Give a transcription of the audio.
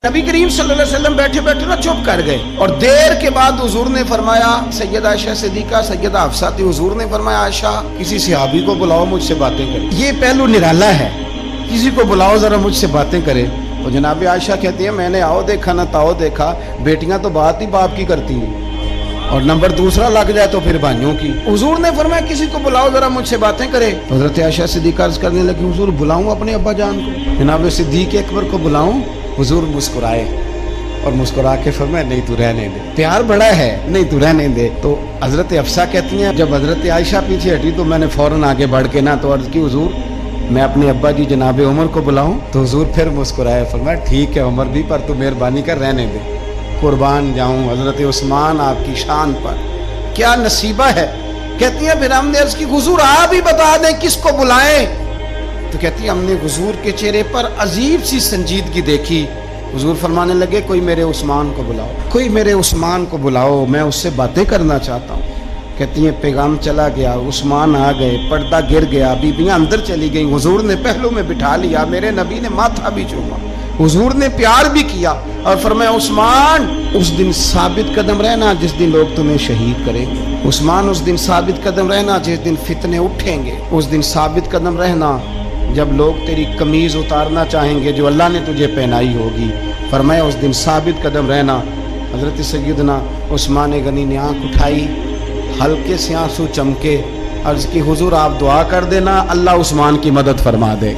नबी करीम सल्लल्लाहु अलैहि वसल्लम बैठे बैठे ना चुप कर गए और देर के बाद हुजूर ने फरमाया, सैयदा आयशा सिद्दीका सैयदा हफ्सा थी, हुजूर ने फरमाया आयशा किसी सहाबी को बुलाओ मुझसे बातें करे। ये पहलू निराला है, किसी को बुलाओ जरा मुझसे बातें करे। तो जनाब आयशा कहती है मैंने आओ देखा ना ताओ देखा, बेटियां तो बात ही बाप की करती हैं और नंबर दूसरा लग जाए तो फिर भाइयों की। हुजूर ने फरमाया किसी को बुलाओ जरा मुझसे बातें करे। हजरत आयशा सिद्दीका अर्ज करने लगी हुजूर बुलाऊं अपने अब्बा जान को, जनाब सिद्दीक अकबर को बुलाऊं। हुजूर मुस्कुराए और मुस्कुरा के फरमाया नहीं तू रहने दे, प्यार बड़ा है, नहीं तू रहने दे। तो हजरत हफ्सा कहती हैं जब हजरत आयशा पीछे हटी तो मैंने फौरन आगे बढ़ के ना तो अर्ज की हुजूर मैं अपने अब्बा जी जनाब उमर को बुलाऊं। तो हुजूर फिर मुस्कुराए, फरमाया ठीक है उमर भी, पर तू मेहरबानी कर रहने दे, कुर्बान जाऊं हजरत उस्मान आपकी शान पर, क्या नसीबा है। कहती है फिर हमने अर्ज की हुजूर आप ही बता दें किसको बुलाएं। तो कहती है हमने हुजूर के चेहरे पर अजीब सी संजीदगी देखी। हुजूर फरमाने लगे कोई मेरे उस्मान को बुलाओ, कोई मेरे उस्मान को बुलाओ, मैं उससे बातें करना चाहता हूँ। कहती है पैगाम चला गया, उस्मान आ गए, पर्दा गिर गया, बीबियां अंदर चली गई, हुजूर ने पहलू में बिठा लिया, मेरे नबी ने माथा भी चूमा, हुजूर ने प्यार भी किया और फरमाया उस्मान उस दिन साबित कदम रहना जिस दिन लोग तुम्हें शहीद करेंगे, उस्मान उस दिन साबित कदम रहना जिस दिन फितने उठेंगे, उस दिन साबित कदम रहना जब लोग तेरी कमीज उतारना चाहेंगे जो अल्लाह ने तुझे पहनाई होगी। फरमाया उस दिन साबित कदम रहना। हजरत सैयदना उस्मान गनी ने आंख उठाई, हल्के से आंसू चमके, अर्ज की हुजूर आप दुआ कर देना अल्लाह उस्मान की मदद फरमा दे।